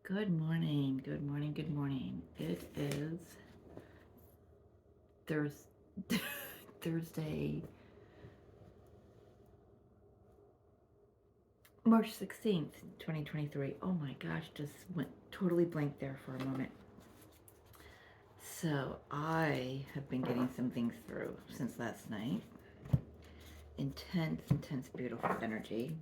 Good morning, good morning, good morning. It is Thursday, March 16th, 2023. Oh my gosh, just went totally blank there for a moment. So I have been getting some things through since last night. Intense, beautiful energy.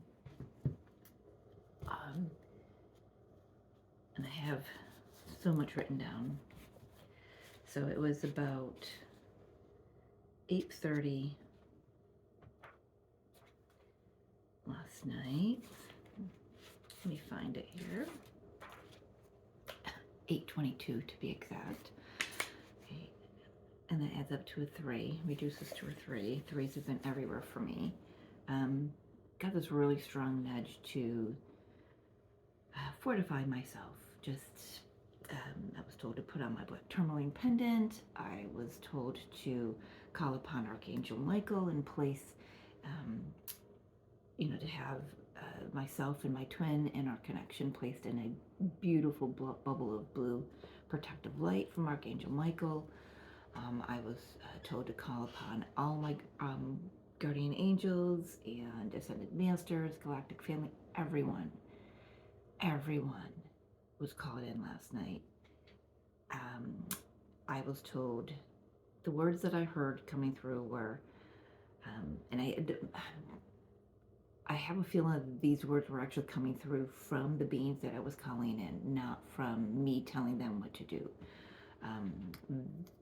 And I have so much written down. So it was about 8:30 last night. Let me find it here. 8:22 to be exact. Okay. And that adds up to a 3, reduces to a 3. Threes have been everywhere for me. Got this really strong nudge to fortify myself. Just, I was told to put on my black tourmaline pendant. I was told to call upon Archangel Michael and place, to have myself and my twin and our connection placed in a beautiful bubble of blue protective light from Archangel Michael. I was told to call upon all my guardian angels and ascended masters, galactic family, everyone was called in last night. I was told the words that I heard coming through were, and I have a feeling that these words were actually coming through from the beings that I was calling in, not from me telling them what to do.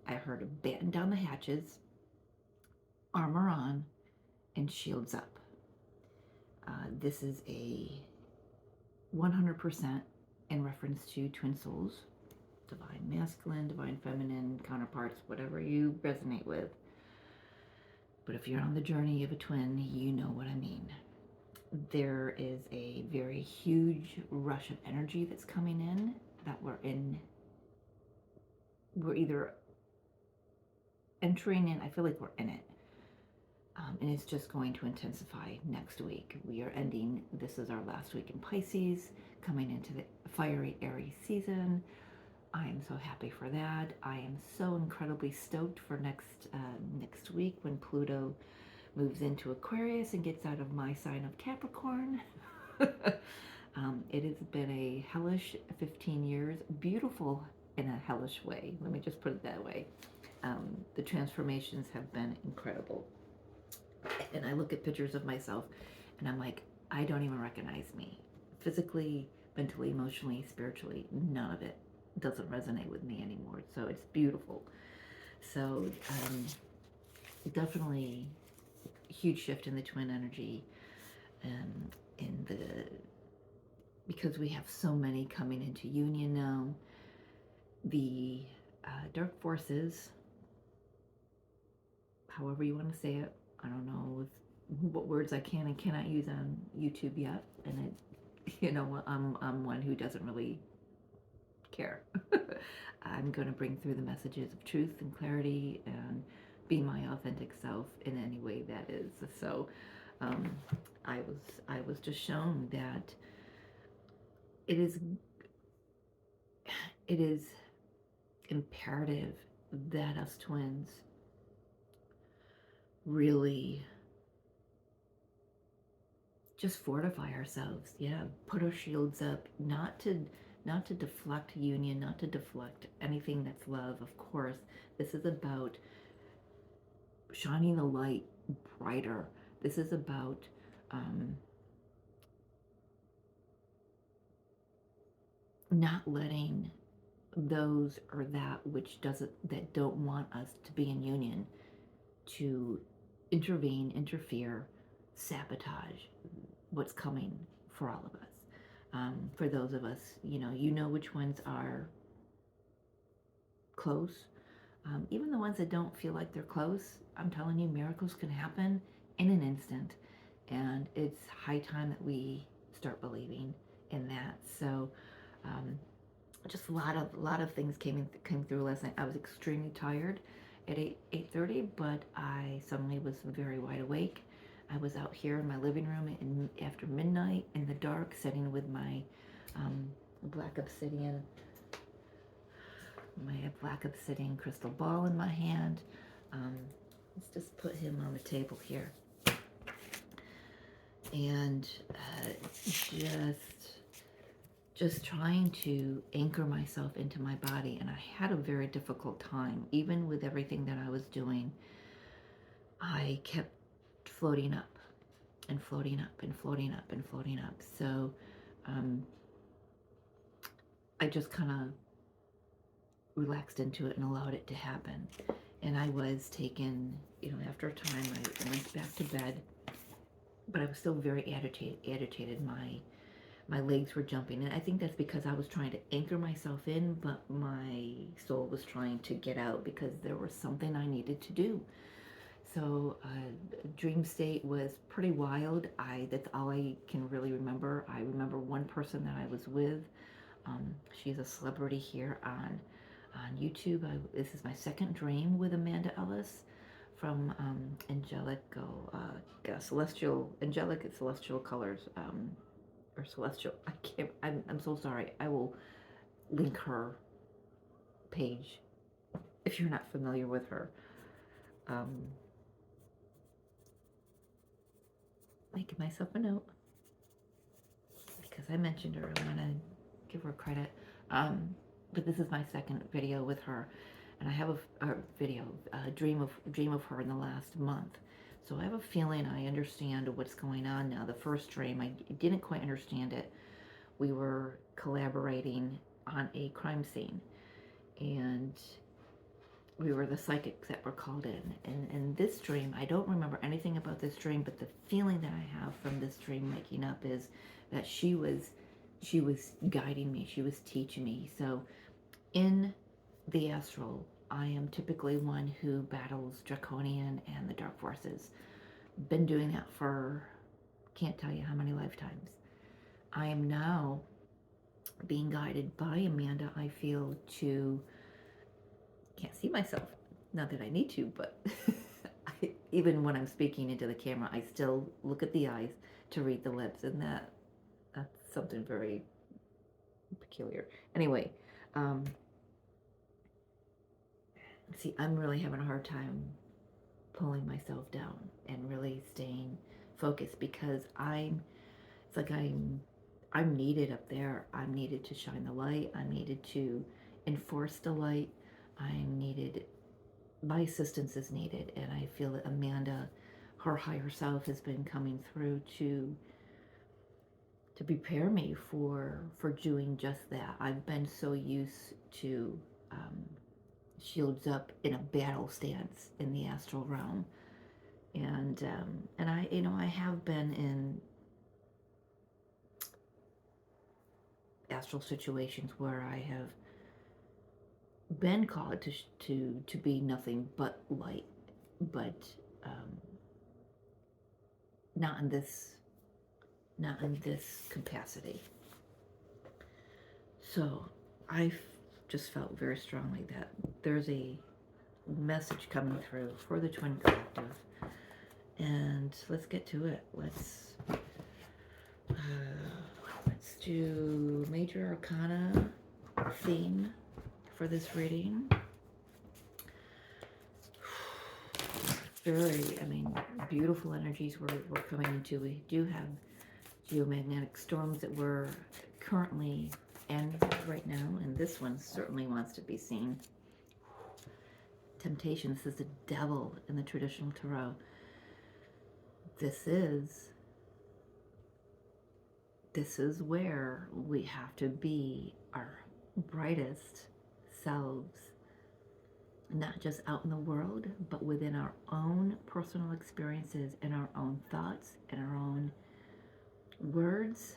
I heard batten down the hatches, armor on, and shields up. This is a 100% in reference to twin souls, divine masculine, divine feminine counterparts, whatever you resonate with. But if you're on the journey of a twin, you know what I mean. There is a very huge rush of energy that's coming in that we're either entering in, I feel like we're in it. And it's just going to intensify next week. We are ending, this is our last week in Pisces, coming into the fiery Aries season. I am so happy for that. I am so incredibly stoked for next week when Pluto moves into Aquarius and gets out of my sign of Capricorn. It has been a hellish 15 years, beautiful in a hellish way. Let me just put it that way. The transformations have been incredible. And I look at pictures of myself and I'm like, I don't even recognize me. Physically, mentally, emotionally, spiritually, none of it doesn't resonate with me anymore. So it's beautiful. So definitely a huge shift in the twin energy, because we have so many coming into union now. The dark forces, however you want to say it, I don't know what words I can and cannot use on YouTube yet, and I'm one who doesn't really care. I'm going to bring through the messages of truth and clarity and be my authentic self in any way that is. So I was just shown that it is imperative that us twins really just fortify ourselves. Yeah, put our shields up, not to deflect union, not to deflect anything that's love. Of course, this is about shining the light brighter. This is about not letting those or that don't want us to be in union to intervene, interfere, sabotage what's coming for all of us. For those of us, you know which ones are close. Even the ones that don't feel like they're close, I'm telling you, miracles can happen in an instant. And it's high time that we start believing in that. So just a lot of things came through last night. I was extremely tired at 8:30, but I suddenly was very wide awake. I was out here in my living room after midnight in the dark, sitting with my black obsidian. My black obsidian crystal ball in my hand. Let's just put him on the table here. And just trying to anchor myself into my body. And I had a very difficult time. Even with everything that I was doing, I kept floating up and floating up and floating up and floating up. So I just kind of relaxed into it and allowed it to happen. And I was taken, after a time, I went back to bed, but I was still very agitated. My legs were jumping, and I think that's because I was trying to anchor myself in, but my soul was trying to get out because there was something I needed to do. So dream state was pretty wild. That's all I can really remember. I remember one person that I was with. She's a celebrity here on YouTube. This is my second dream with Amanda Ellis from Angelic Celestial Colors, or Celestial. I'm so sorry. I will link her page if you're not familiar with her. Making myself a note because I mentioned her. I want to give her credit. But this is my second video with her, and I have a dream of her in the last month. So I have a feeling I understand what's going on now. The first dream, I didn't quite understand it. We were collaborating on a crime scene, and we were the psychics that were called in. And this dream, I don't remember anything about this dream, but the feeling that I have from this dream waking up is that she was guiding me. She was teaching me. So in the astral, I am typically one who battles Draconian and the dark forces. Been doing that for can't tell you how many lifetimes. I am now being guided by Amanda, I feel, to, can't see myself, not that I need to, but even when I'm speaking into the camera, I still look at the eyes to read the lips, and that's something very peculiar. Anyway, see, I'm really having a hard time pulling myself down and really staying focused because I'm needed up there. I'm needed to shine the light. I'm needed to enforce the light. I'm needed. My assistance is needed, and I feel that Amanda, her higher self, has been coming through to prepare me for doing just that. I've been so used to shields up in a battle stance in the astral realm, and I have been in astral situations where I have been called to be nothing but light, but not in this capacity. So I just felt very strongly that there's a message coming through for the Twin Collective, and let's get to it. Let's do Major Arcana theme for this reading. Very, beautiful energies we're coming into. We do have geomagnetic storms that we're currently in right now, and this one certainly wants to be seen. Temptation. This is the devil in the traditional tarot. This is where we have to be our brightest selves, not just out in the world, but within our own personal experiences and our own thoughts and our own words.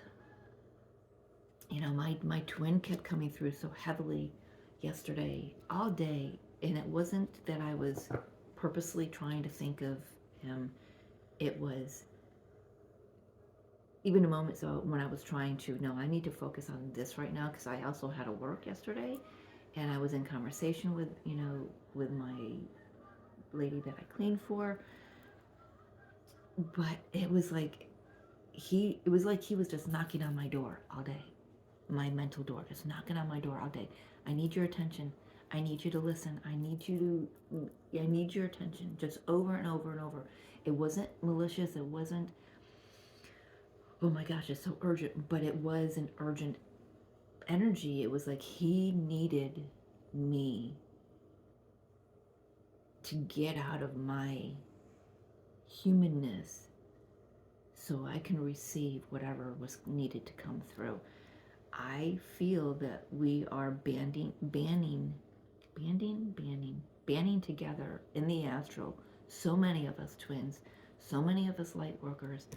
My twin kept coming through so heavily yesterday, all day, and it wasn't that I was purposely trying to think of him. It was even a moment so when I was trying to, no, I need to focus on this right now, because I also had to work yesterday, and I was in conversation with my lady that I clean for, but it was like he was just knocking on my door all day, my mental door, just knocking on my door all day. I need your attention. I need you to listen. I need your attention, just over and over and over. It wasn't malicious. It wasn't, oh my gosh, it's so urgent, but it was an urgent energy. It was like he needed me to get out of my humanness so I can receive whatever was needed to come through. I feel that we are banning together in the astral. So many of us twins, so many of us light workers,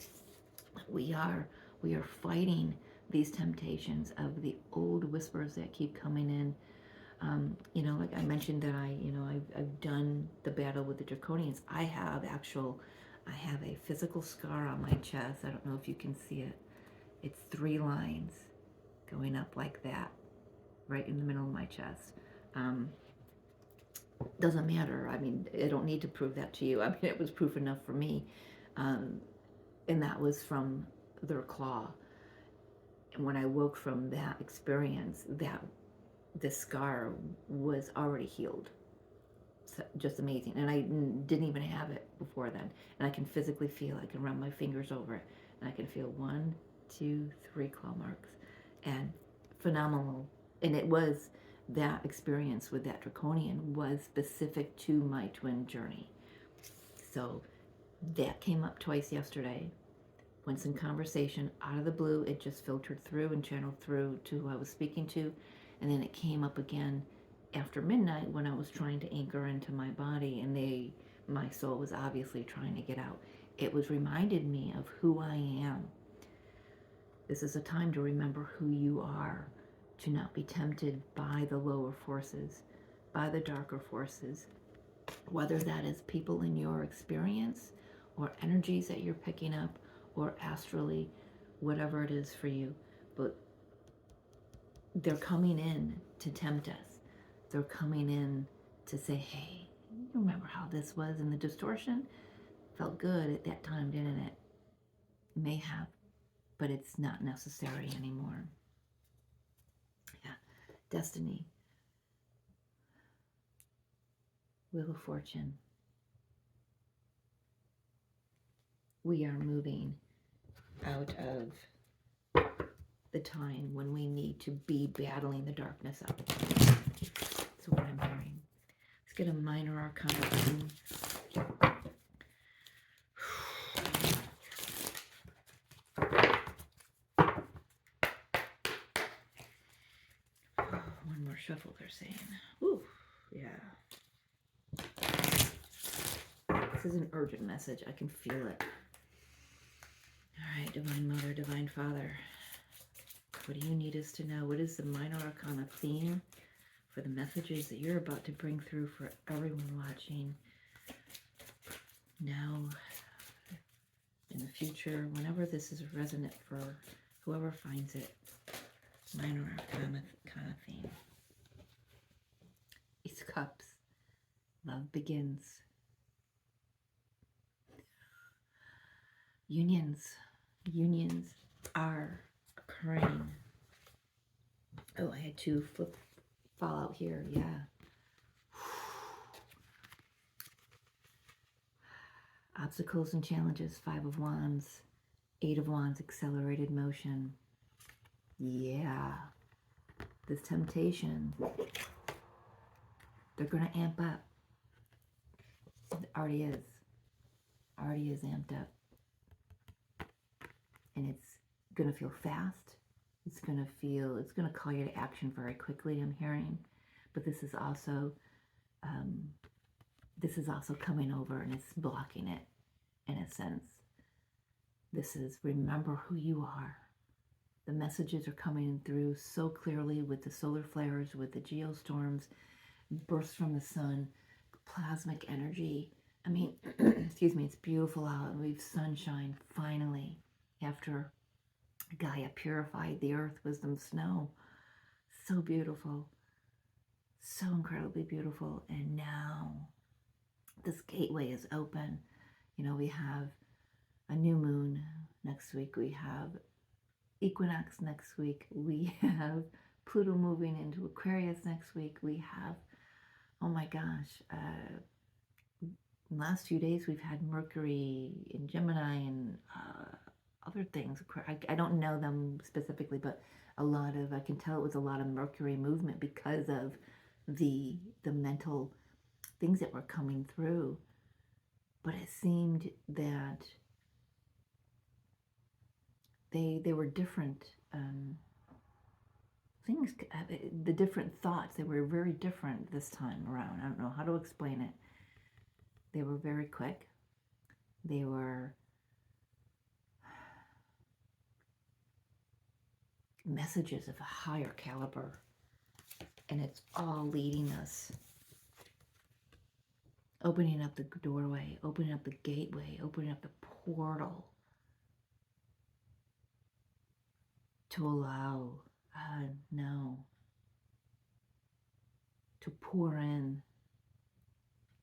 we are fighting these temptations of the old whispers that keep coming in. Like I mentioned that I've done the battle with the draconians. I have a physical scar on my chest. I don't know if you can see it. It's 3 lines going up like that, right in the middle of my chest. Doesn't matter. I mean, I don't need to prove that to you. I mean, it was proof enough for me. And that was from their claw. And when I woke from that experience, the scar was already healed. So, just amazing. And I didn't even have it before then. And I can physically feel, I can run my fingers over it, and I can feel 1, 2, 3 claw marks. And phenomenal. And it was, that experience with that draconian was specific to my twin journey. So that came up twice yesterday. Once in conversation, out of the blue, it just filtered through and channeled through to who I was speaking to. And then it came up again after midnight when I was trying to anchor into my body, and my soul was obviously trying to get out. It was reminded me of who I am. This is a time to remember who you are, to not be tempted by the lower forces, by the darker forces, whether that is people in your experience or energies that you're picking up or astrally, whatever it is for you. But they're coming in to tempt us. They're coming in to say, hey, you remember how this was? And the distortion felt good at that time, didn't it? It may have, but it's not necessary anymore. Yeah. Destiny. Wheel of Fortune. We are moving out of the time when we need to be battling the darkness up. That's what I'm hearing. Let's get a minor arcana. One more shuffle, they're saying. Ooh, yeah. This is an urgent message. I can feel it. All right, Divine Mother, Divine Father. What do you need us to know? What is the minor arcana theme for the messages that you're about to bring through for everyone watching now, in the future, whenever this is resonant for whoever finds it? Minor arcana kind of theme. Ace of Cups. Love begins. Unions are occurring. Oh, I had 2 fall out here. Yeah. Obstacles and challenges. 5 of Wands. 8 of Wands. Accelerated motion. Yeah. This temptation. They're going to amp up. It already is. Already is amped up. And it's going to feel fast. It's going to call you to action very quickly, I'm hearing. But this is also coming over, and it's blocking it in a sense. This is, remember who you are. The messages are coming through so clearly with the solar flares, with the geostorms, bursts from the sun, plasmic energy. I mean, excuse me, it's beautiful out. We've sunshine finally after Gaia purified the earth, wisdom, snow. So beautiful. So incredibly beautiful. And now this gateway is open. We have a new moon next week. We have equinox next week. We have Pluto moving into Aquarius next week. We have, oh my gosh, last few days we've had Mercury in Gemini and other things. I don't know them specifically, but a lot of, I can tell it was a lot of Mercury movement because of the mental things that were coming through. But it seemed that they were different things, the different thoughts, they were very different this time around. I don't know how to explain it. They were very quick. They were messages of a higher caliber. And it's all leading us, opening up the doorway, opening up the gateway, opening up the portal to allow, to pour in.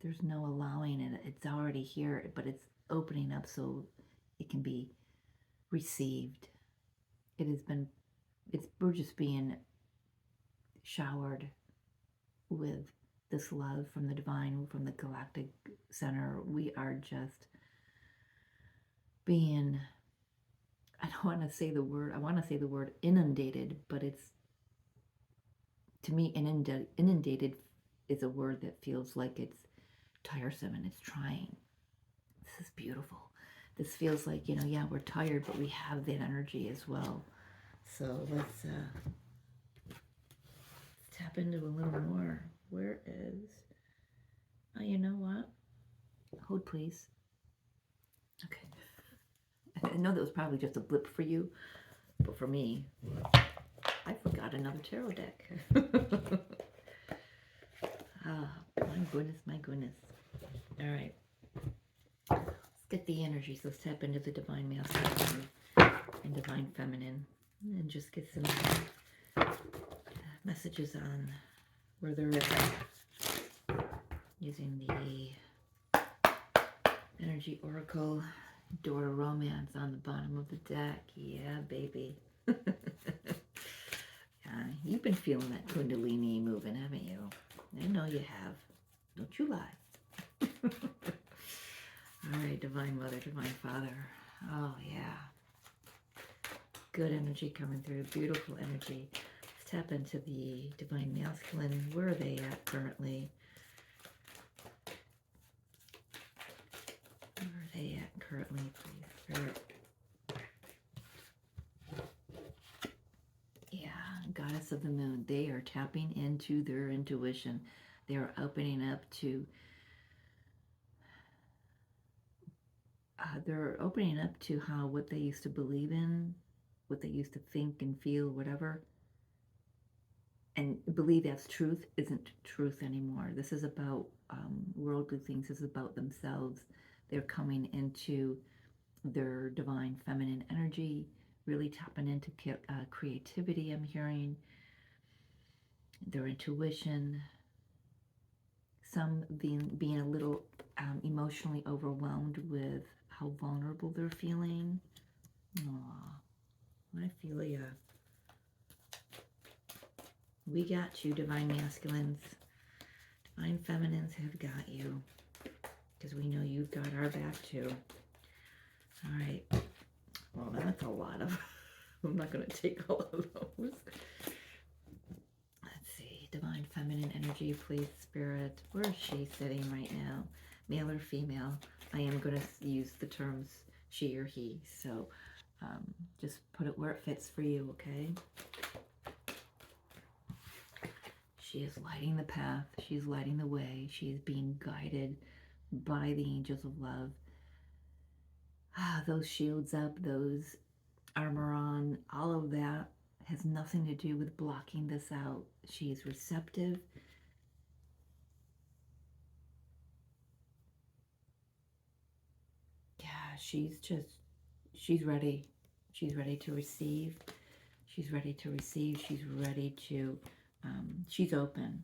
There's no allowing it. It's already here, but it's opening up so it can be received. We're just being showered with this love from the divine, from the galactic center. We are just being, I don't want to say the word, I want to say the word inundated, but it's, to me, inundated is a word that feels like it's tiresome and it's trying. This is beautiful. This feels like, yeah, we're tired, but we have that energy as well. So let's tap into a little more. Where is, oh, you know what? Hold, please. Okay. I know that was probably just a blip for you, but for me, I forgot another tarot deck. Ah, my goodness, my goodness. All right. Let's get the energies. Let's tap into the divine masculine and divine feminine and just get some messages on where there is using the energy oracle. Door to romance on the bottom of the deck. Yeah, baby. Yeah, you've been feeling that kundalini moving, haven't you? I know you have. Don't you lie. All right, Divine Mother, Divine Father. Oh, yeah. Good energy coming through. Beautiful energy. Let's tap into the Divine Masculine. Where are they at currently? Where are they at currently, please? Spirit. Yeah, Goddess of the Moon. They are tapping into their intuition. They are opening up to, how what they used to believe in, what they used to think and feel, whatever, and believe that's truth, isn't truth anymore. This is about worldly things. This is about themselves. They're coming into their divine feminine energy, really tapping into creativity, I'm hearing, their intuition, some being a little emotionally overwhelmed with how vulnerable they're feeling. Aww, I feel ya. We got you, Divine Masculines. Divine Feminines have got you. Because we know you've got our back too. All right. Well, that's a lot of... I'm not going to take all of those. Let's see. Divine Feminine energy, please, Spirit. Where is she sitting right now? Male or female? I am going to use the terms she or he. So just put it where it fits for you, okay? She is lighting the path. She's lighting the way. She is being guided by the angels of love. Those shields up, those armor on, all of that has nothing to do with blocking this out. She is receptive. Yeah, she's ready. She's ready to receive. She's ready to receive. She's ready to, she's open.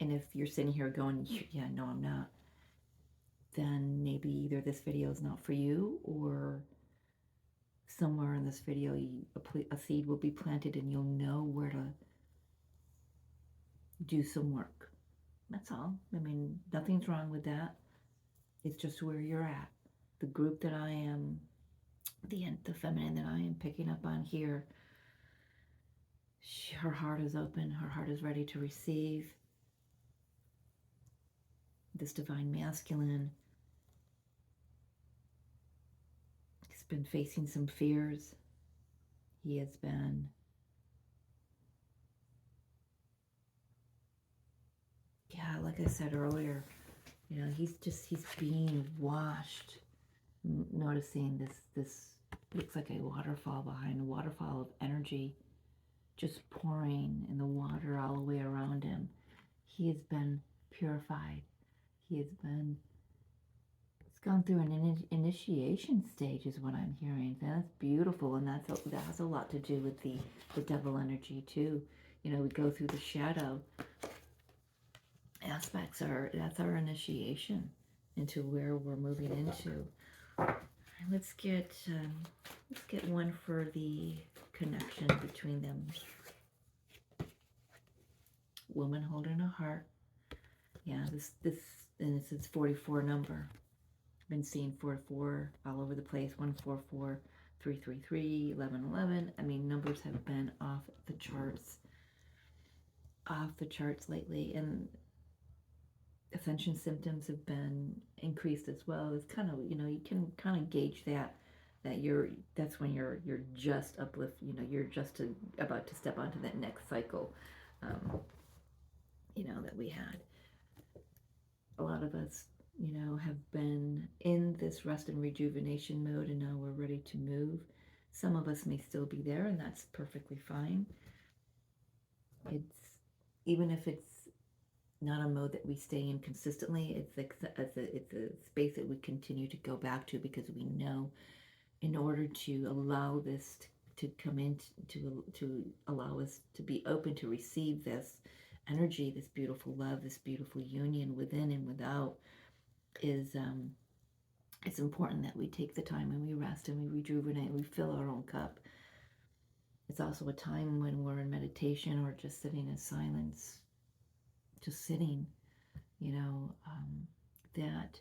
And if you're sitting here going, yeah, no, I'm not, then maybe either this video is not for you, or somewhere in this video, a seed will be planted and you'll know where to do some work. That's all. I mean, nothing's wrong with that. It's just where you're at. The group that I am, the feminine that I am picking up on here, her heart is open. Her heart is ready to receive this divine masculine. He's been facing some fears. He has been like I said earlier, you know, he's being washed. Noticing this looks like a waterfall behind, a waterfall of energy just pouring in the water all the way around him. He has been purified. He's gone through an initiation stage is what I'm hearing. That's beautiful, and that has a lot to do with the devil energy too. You know, we go through the shadow aspects. That's our initiation into where we're moving into. Let's get one for the connection between them. Woman holding a heart. Yeah, this and it's its 44 number. I've been seeing 44 all over the place. 144, 333, 1111. I mean, numbers have been off the charts lately, and ascension symptoms have been increased as well. It's kind of, you know, you can kind of gauge that's when you're just you know, you're just about to step onto that next cycle, you know, that we had. A lot of us, you know, have been in this rest and rejuvenation mode, and now we're ready to move. Some of us may still be there, and that's perfectly fine. Even if it's not a mode that we stay in consistently, it's a space that we continue to go back to, because we know in order to allow this to come in, to allow us to be open to receive this energy, this beautiful love, this beautiful union within and without, is it's important that we take the time and we rest and we rejuvenate, we fill our own cup. It's also a time when we're in meditation or just sitting in silence, just sitting, you know, that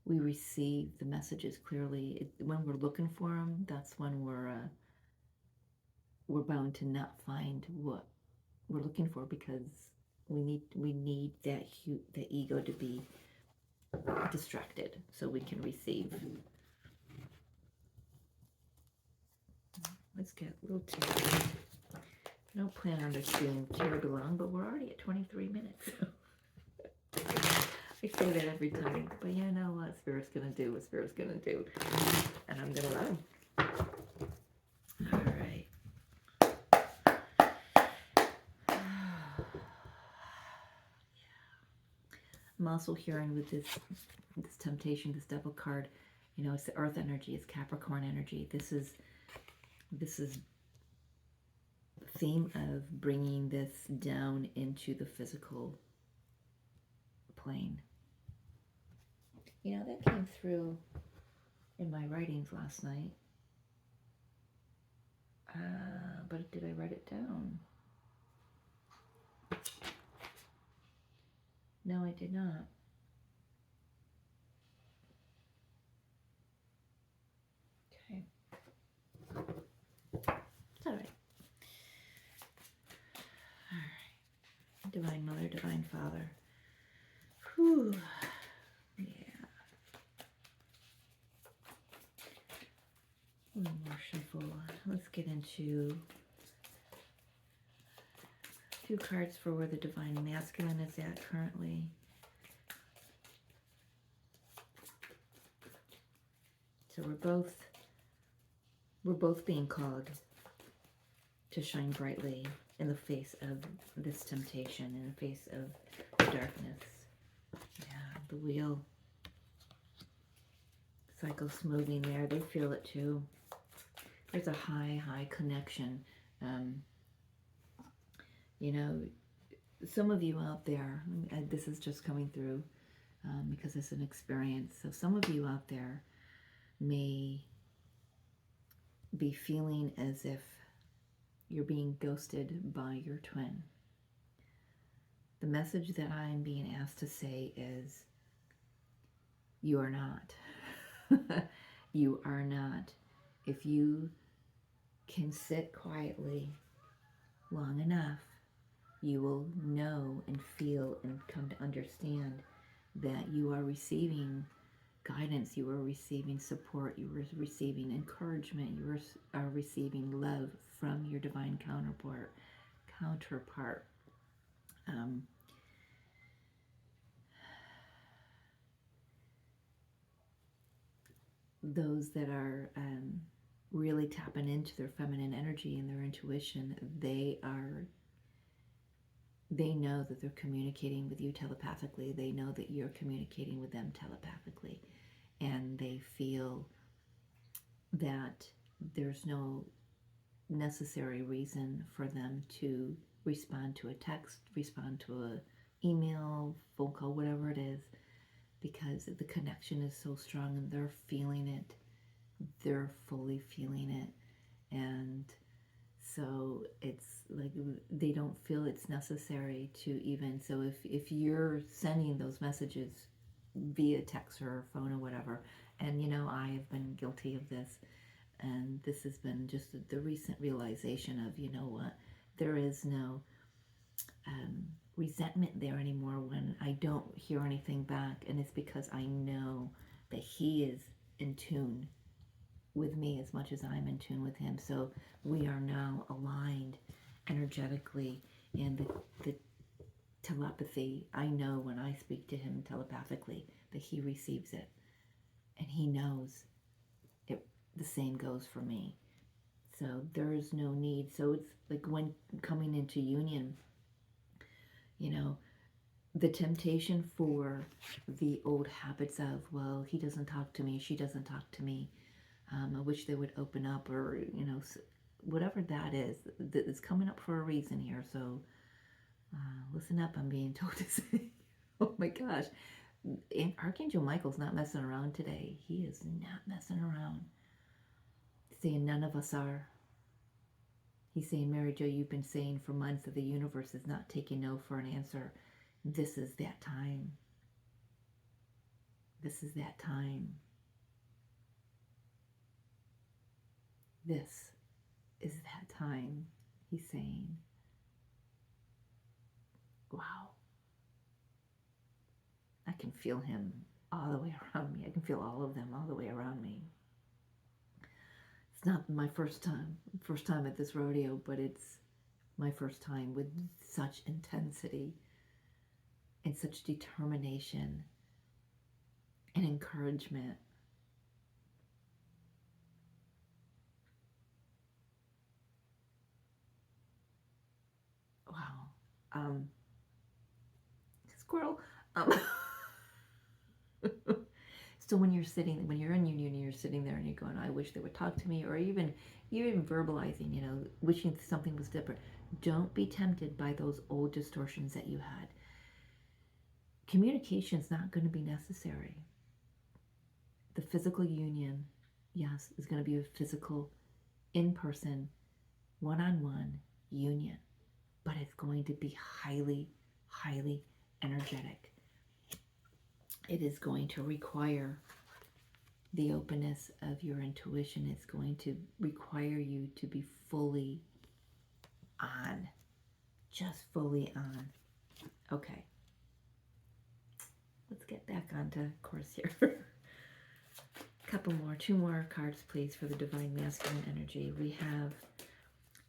we receive the messages clearly. When we're looking for them, that's when we're bound to not find what we're looking for, because we need that ego to be distracted so we can receive. Let's get a little tarot. I don't plan on this being terribly long, but we're already at 23 minutes. I say that every time, but you know what Spirit's gonna do what Spirit's gonna do, and I'm gonna let him. All right. I'm also hearing with this temptation, this devil card, you know, it's the earth energy, it's Capricorn energy. This is the theme of bringing this down into the physical plane. You know, that came through in my writings last night. But did I write it down? No, I did not. Okay. It's all right. All right. Divine Mother, Divine Father. Whew. Yeah. A little more shuffle. Let's get into 2 cards for where the Divine Masculine is at currently. So we're both being called to shine brightly in the face of this temptation, in the face of the darkness. Yeah, the wheel cycle's moving there. They feel it too. There's a high connection. You know, some of you out there, this is just coming through because it's an experience. So some of you out there may be feeling as if you're being ghosted by your twin. The message that I'm being asked to say is, you are not. You are not. If you can sit quietly long enough, you will know and feel and come to understand that you are receiving guidance, you are receiving support, you are receiving encouragement, you are receiving love from your divine counterpart. Those that are really tapping into their feminine energy and their intuition, they know that they're communicating with you telepathically. They know that you're communicating with them telepathically, and they feel that there's no necessary reason for them to respond to a text, respond to an email, phone call, whatever it is, because the connection is so strong and they're feeling it. They're fully feeling it. And so it's like they don't feel it's necessary to even, so if you're sending those messages via text or phone or whatever, and I have been guilty of this, and this has been just the recent realization of, what, there is no resentment there anymore when I don't hear anything back, and it's because I know that he is in tune with me as much as I'm in tune with him. So we are now aligned energetically, and the telepathy, I know when I speak to him telepathically that he receives it, and he knows it. The same goes for me. So there is no need. So it's like when coming into union, the temptation for the old habits of, well, he doesn't talk to me, she doesn't talk to me, I wish they would open up, or whatever that is, it's coming up for a reason here. So listen up, I'm being told to say. Oh my gosh, Archangel Michael's not messing around today. He is not messing around. He's saying none of us are. He's saying, Mary Jo, you've been saying for months that the universe is not taking no for an answer. This is that time. This is that time. This is that time, he's saying. Wow. I can feel him all the way around me. I can feel all of them all the way around me. It's not my first time at this rodeo, but it's my first time with such intensity and such determination and encouragement. Wow. Squirrel. So when you're in union and you're sitting there and you're going, I wish they would talk to me, or even verbalizing, wishing something was different, don't be tempted by those old distortions that you had. Communication is not going to be necessary. The physical union, yes, is going to be a physical, in-person, one-on-one union, but it's going to be highly, highly energetic. It is going to require the openness of your intuition. It's going to require you to be fully on, just fully on. Okay, let's get back onto course here. Two more cards, please, for the Divine Masculine energy. We have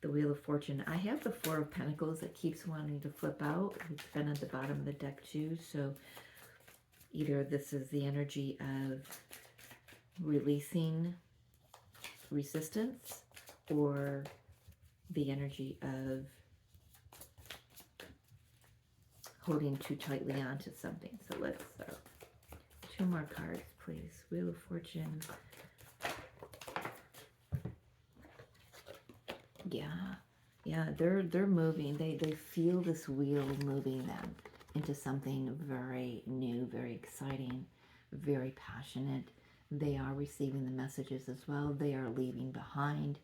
the Wheel of Fortune. I have the Four of Pentacles that keeps wanting to flip out. It's been at the bottom of the deck too, so either this is the energy of releasing resistance, or the energy of holding too tightly onto something. So let's, two more cards, please. Wheel of Fortune. Yeah, they're moving. They feel this wheel moving them into something very new, very exciting, very passionate, They are receiving the messages as well. They are leaving behind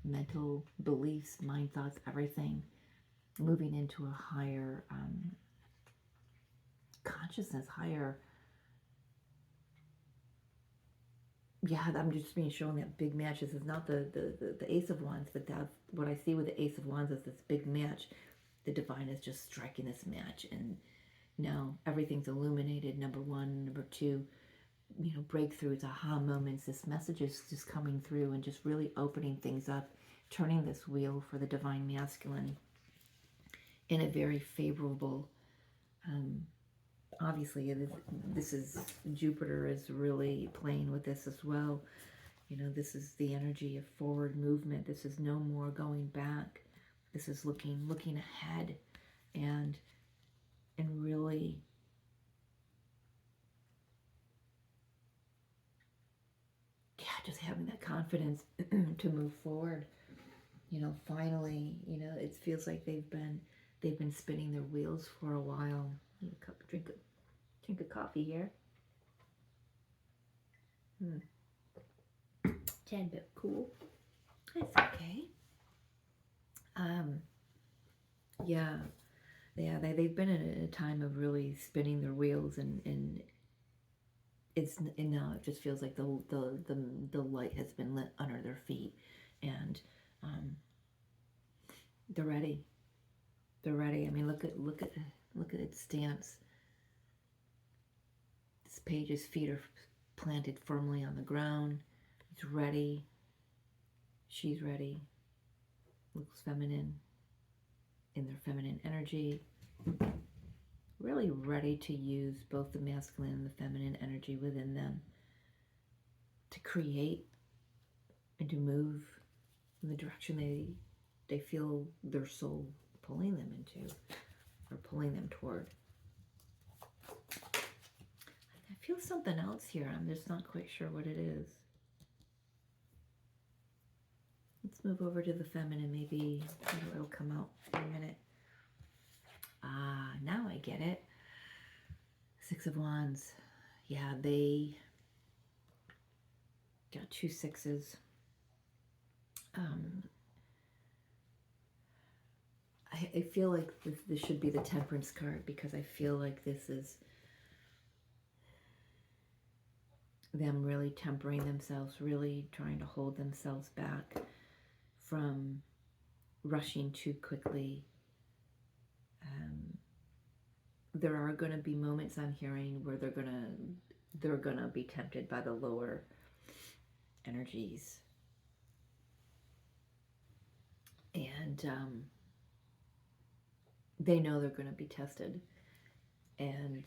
mental beliefs, mind thoughts, everything, moving into a higher consciousness, higher. Yeah, I'm just being shown that big match. This is not the Ace of Wands, but that's what I see with the Ace of Wands is this big match. The divine is just striking this match, and now everything's illuminated. Number one, number two, you know, breakthroughs, aha moments. This message is just coming through and just really opening things up, turning this wheel for the divine masculine in a very favorable. Obviously, this is Jupiter is really playing with this as well. You know, this is the energy of forward movement. This is no more going back. This is looking ahead, and really, yeah, just having that confidence to move forward. You know, finally, you know, it feels like they've been spinning their wheels for a while. Need a cup, drink of coffee here. Tad bit cool. It's okay. Yeah, they've been in a time of really spinning their wheels, and now it just feels like the light has been lit under their feet, and they're ready. They're ready. I mean, look at its stance. This page's feet are planted firmly on the ground. It's ready. She's ready. Looks feminine in their feminine energy. Really ready to use both the masculine and the feminine energy within them to create and to move in the direction they feel their soul pulling them into or pulling them toward. I feel something else here. I'm just not quite sure what it is. Let's move over to the feminine. Maybe it'll come out in a minute. Ah, now I get it. Six of Wands. Yeah, they got 2 6s. I feel like this should be the Temperance card, because I feel like this is them really tempering themselves, really trying to hold themselves back from rushing too quickly. There are going to be moments I'm hearing where they're gonna be tempted by the lower energies, and they know they're going to be tested, and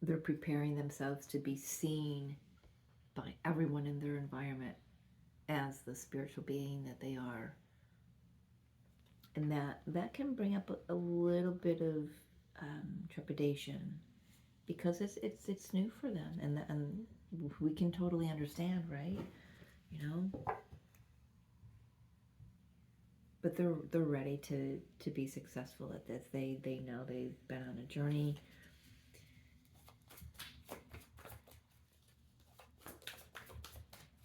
they're preparing themselves to be seen by everyone in their environment as the spiritual being that they are. And that can bring up a little bit of trepidation, because it's new for them, and we can totally understand, right? You know, but they're ready to be successful at this. They know they've been on a journey.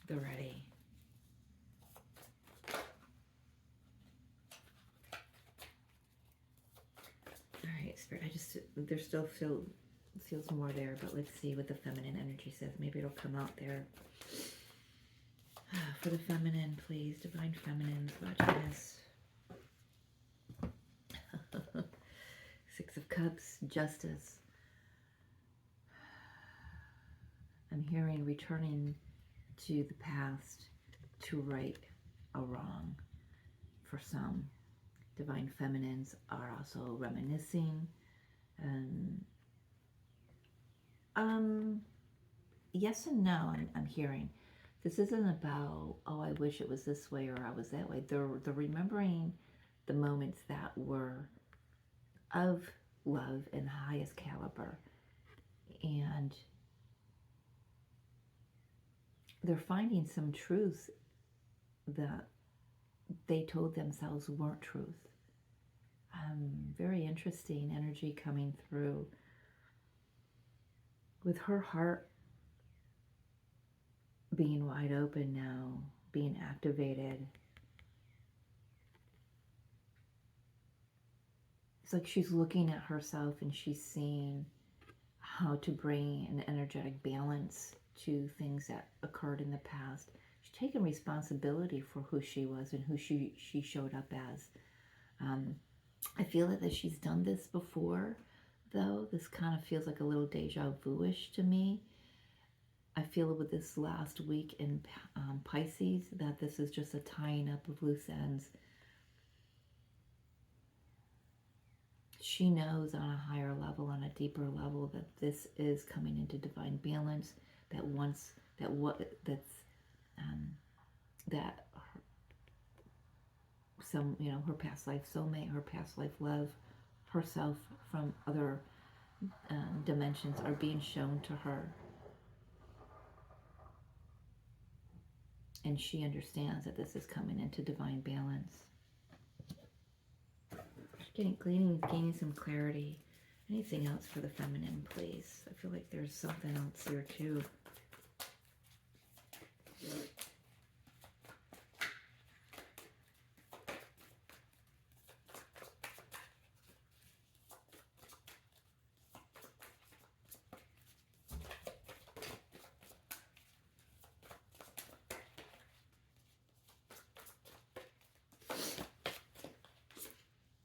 They're ready. All right, Spirit. There still feels more there, but let's see what the feminine energy says. Maybe it'll come out there. For the feminine, please, divine feminines, watching this. 6 of Cups, Justice. I'm hearing returning to the past to right a wrong for some. Divine feminines are also reminiscing. Yes and no, I'm hearing. This isn't about, oh, I wish it was this way or I was that way. They're remembering the moments that were of love and highest caliber. And they're finding some truths that they told themselves weren't truth. Very interesting energy coming through. With her heart being wide open now, being activated. It's like she's looking at herself and she's seeing how to bring an energetic balance to things that occurred in the past. She's taken responsibility for who she was and who she showed up as. I feel that she's done this before, though. This kind of feels like a little deja vu-ish to me. I feel with this last week in Pisces that this is just a tying up of loose ends. She knows on a higher level, on a deeper level, that this is coming into divine balance. That once that what that's that some, you know, her past life soulmate, her past life love, herself from other dimensions are being shown to her. And she understands that this is coming into divine balance. Gaining some clarity. Anything else for the feminine, please? I feel like there's something else here too.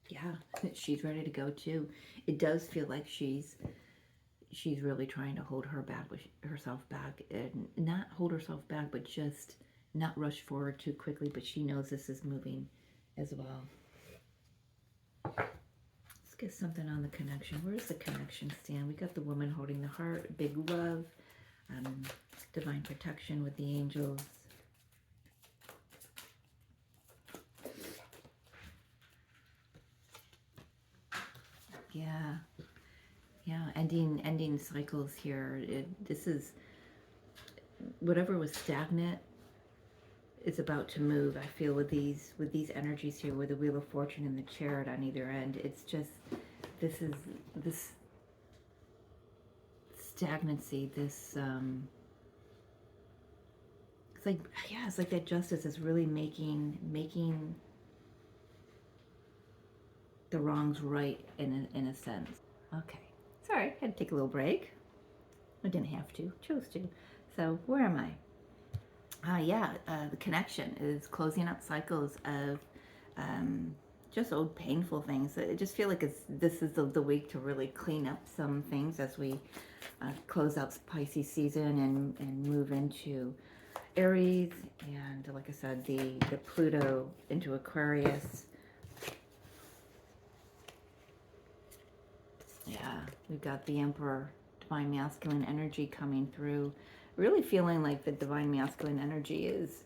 Yeah, she's ready to go too. It does feel like she's really trying to hold herself back, and not hold herself back, but just not rush forward too quickly. But she knows this is moving as well. Let's get something on the connection. Where's the connection stand? We got the woman holding the heart, big love, divine protection with the angels. Yeah, ending cycles here. This is whatever was stagnant is about to move. I feel with these energies here, with the Wheel of Fortune and the Chariot on either end. It's just this stagnancy. This it's like that Justice is really making the wrongs right in a sense. Okay, sorry, had to take a little break. I didn't have to, chose to. So where am I? The connection is closing up cycles of just old painful things. I just feel like this is the week to really clean up some things as we close out Pisces season and move into Aries, and like I said, the Pluto into Aquarius. Yeah, we've got the Emperor, divine masculine energy coming through. Really feeling like the divine masculine energy is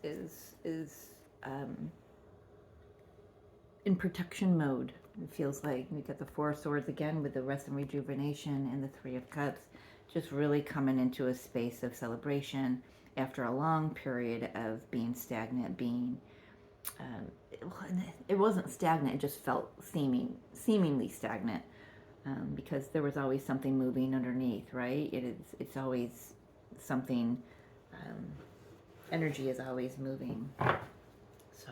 in protection mode. It feels like we got the Four of Swords again with the rest and rejuvenation, and the Three of Cups, just really coming into a space of celebration after a long period of being stagnant, being it wasn't stagnant, it just felt seemingly stagnant, because there was always something moving underneath, right? It's always something, energy is always moving. So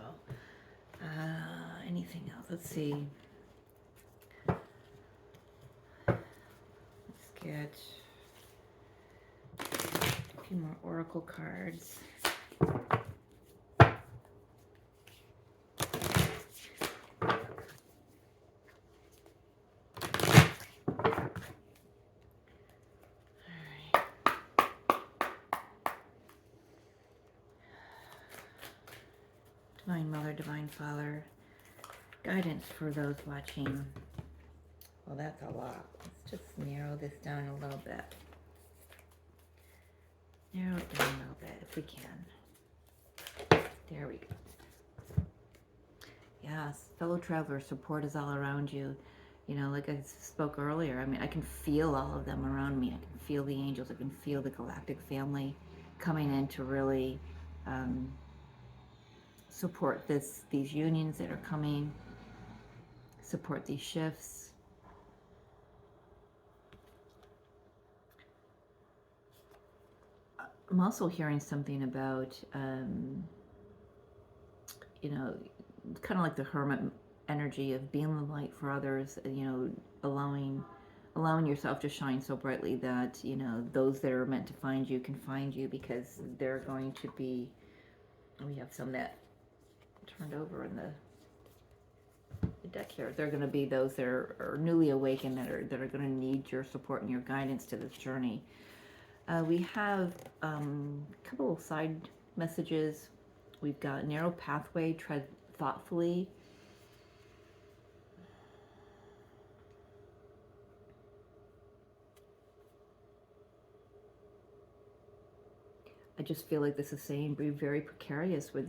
anything else? Let's see. Let's get a few more oracle cards. Divine Mother, Divine Father, guidance for those watching. Well, that's a lot. Let's just narrow this down a little bit. Narrow it down a little bit if we can. There we go. Yes, fellow travelers, support is all around you. You know, like I spoke earlier, I mean, I can feel all of them around me. I can feel the angels. I can feel the galactic family coming in to really support these unions that are coming, support these shifts. I'm also hearing something about, you know, kind of like the hermit energy of being the light for others, you know, allowing yourself to shine so brightly that, you know, those that are meant to find you can find you, because they're going to be, we have some that turned over in the deck here. They're going to be those that are newly awakened, that are going to need your support and your guidance to this journey. We have a couple of side messages. We've got narrow pathway, tread thoughtfully. I just feel like this is saying be very precarious with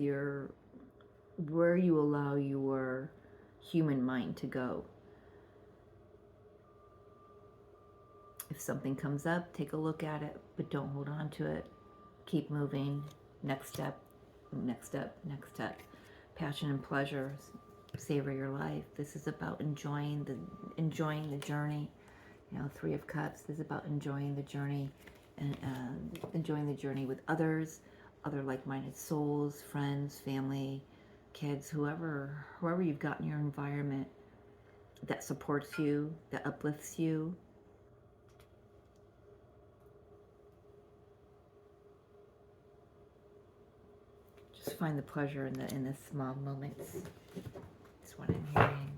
where you allow your human mind to go. If something comes up, take a look at it, but don't hold on to it. Keep moving. Next step, next step, next step. Passion and pleasure. Savor your life. This is about enjoying the journey. You know, Three of Cups. This is about enjoying the journey, and enjoying the journey with others, other like-minded souls, friends, family, kids, whoever you've got in your environment that supports you, that uplifts you. Just find the pleasure in the small moments. That's what I'm hearing.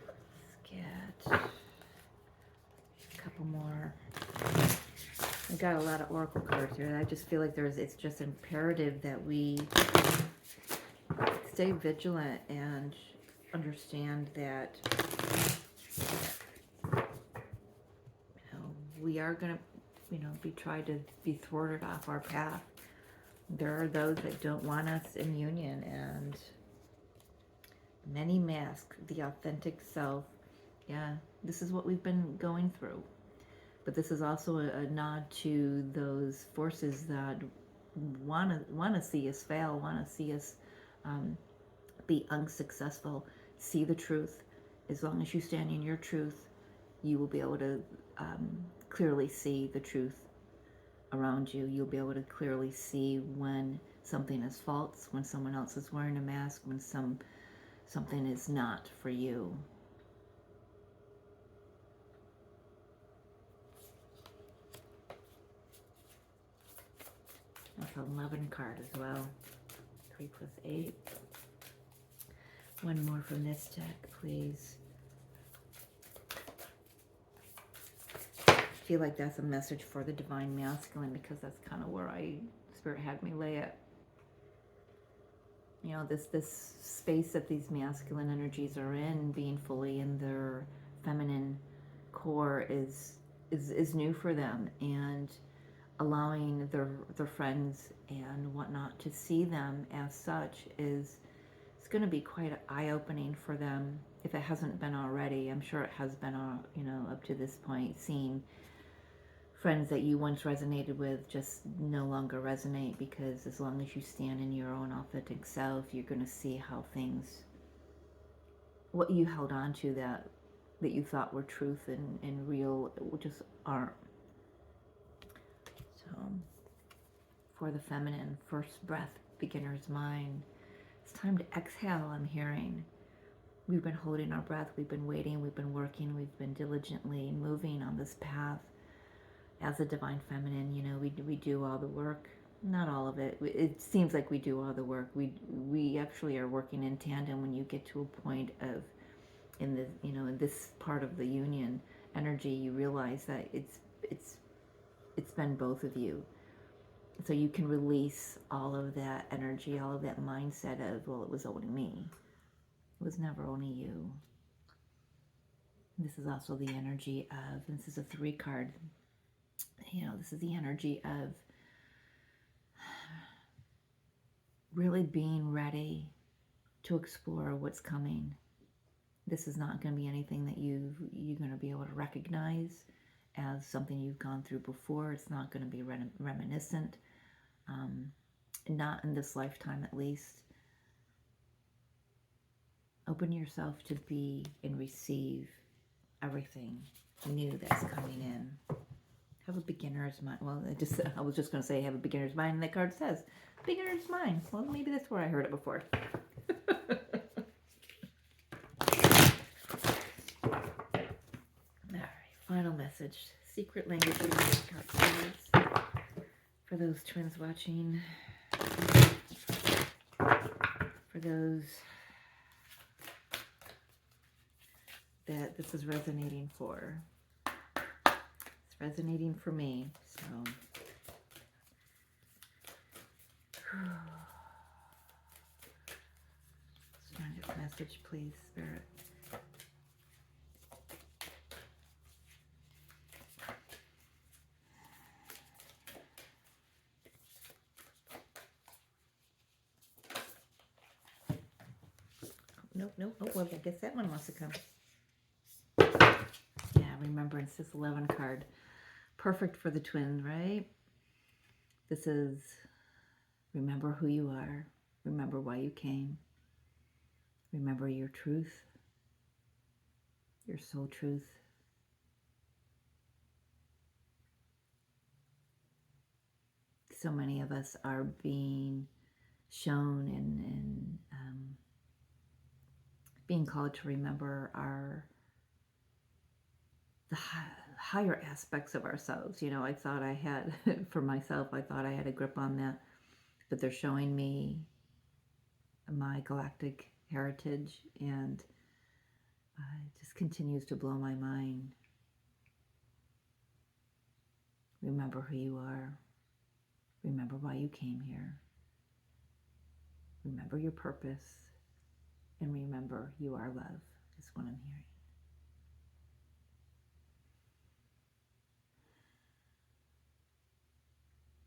Let's get a couple more. I got a lot of oracle cards here. I just feel like it's just imperative that we stay vigilant and understand that, you know, we are going to, you know, be tried to be thwarted off our path. There are those that don't want us in union, and many mask the authentic self. Yeah, this is what we've been going through. But this is also a nod to those forces that want to see us fail, want to see us be unsuccessful. See the truth. As long as you stand in your truth, you will be able to clearly see the truth around you. You'll be able to clearly see when something is false, when someone else is wearing a mask, when something is not for you. That's an 11 card as well. 3 plus 8. One more from this deck, please. I feel like that's a message for the Divine Masculine, because that's kind of where Spirit had me lay it. You know, this space that these masculine energies are in, being fully in their feminine core, is new for them, and allowing their friends and whatnot to see them as such is going to be quite eye-opening for them, if it hasn't been already. I'm sure it has been, you know, up to this point. Seeing friends that you once resonated with just no longer resonate, because as long as you stand in your own authentic self, you're going to see how things, what you held on to that you thought were truth and real, just aren't. So, for the feminine, first breath, beginner's mind. It's time to exhale, I'm hearing. We've been holding our breath, we've been waiting, we've been working, we've been diligently moving on this path. As a divine feminine, you know, we do all the work. Not all of it. It seems like we do all the work. We actually are working in tandem. When you get to a point of, in the, you know, in this part of the union energy, you realize that it's been both of you. So you can release all of that energy, all of that mindset of, well, it was only me. It was never only you. This is also the energy of, and this is a 3 card, you know, this is the energy of really being ready to explore what's coming. This is not going to be anything that you're going to be able to recognize as something you've gone through before. It's not going to be reminiscent. Not in this lifetime, at least. Open yourself to be and receive everything new that's coming in. have a beginner's mind. Well, I was just going to say have a beginner's mind, and that card says beginner's mind. Well, maybe that's where I heard it before. All right, final message. Secret language of the cards for those twins watching. For those that this is resonating for. It's resonating for me, so strongest message, please, Spirit. Nope. Well, I guess that one wants to come. Yeah, remembrance, this 11 card. Perfect for the twins, right? This is remember who you are. Remember why you came. Remember your truth. Your soul truth. So many of us are being shown and being called to remember the higher aspects of ourselves. You know, I thought I had, for myself, I thought I had a grip on that, but they're showing me my galactic heritage, and it just continues to blow my mind. Remember who you are. Remember why you came here. Remember your purpose. And remember you are love, is what I'm hearing.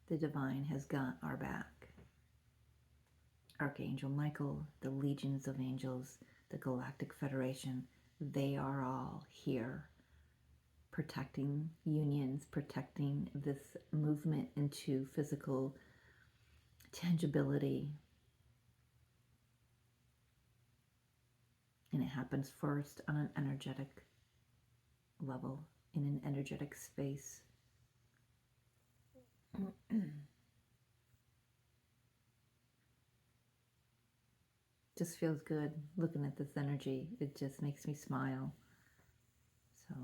The divine has got our back. Archangel Michael, the legions of angels, the Galactic Federation, they are all here protecting unions, protecting this movement into physical tangibility. And it happens first on an energetic level, in an energetic space. Just feels good looking at this energy. It just makes me smile. So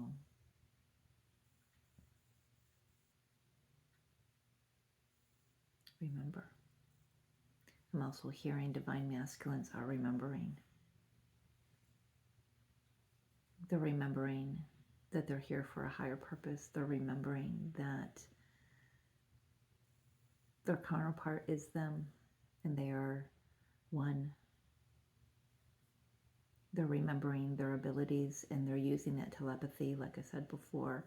remember. I'm also hearing divine masculines are remembering. They're remembering that they're here for a higher purpose. They're remembering that their counterpart is them and they are one. They're remembering their abilities and they're using that telepathy, like I said before.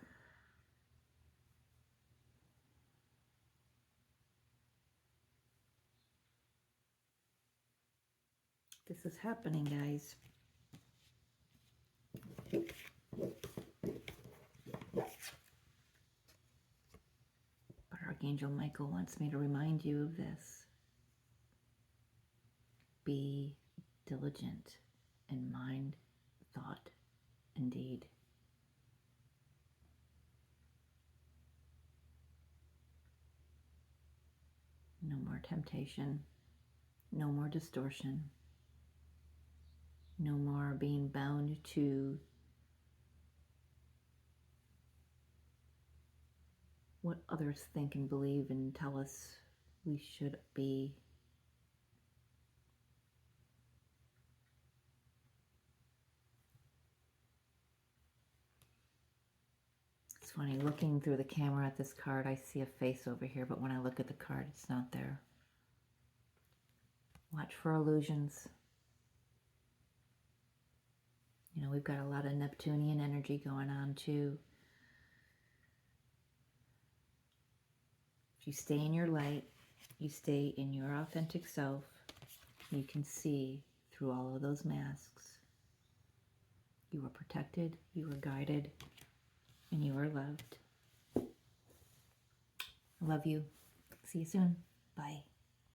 This is happening, guys. But Archangel Michael wants me to remind you of this. Be diligent in mind, thought, and deed. No more temptation. No more distortion. No more being bound to what others think and believe and tell us we should be. It's funny, looking through the camera at this card, I see a face over here, but when I look at the card, it's not there. Watch for illusions. You know, we've got a lot of Neptunian energy going on too. If you stay in your light, you stay in your authentic self, you can see through all of those masks. You are protected, you are guided, and you are loved. I love you. See you soon. Bye.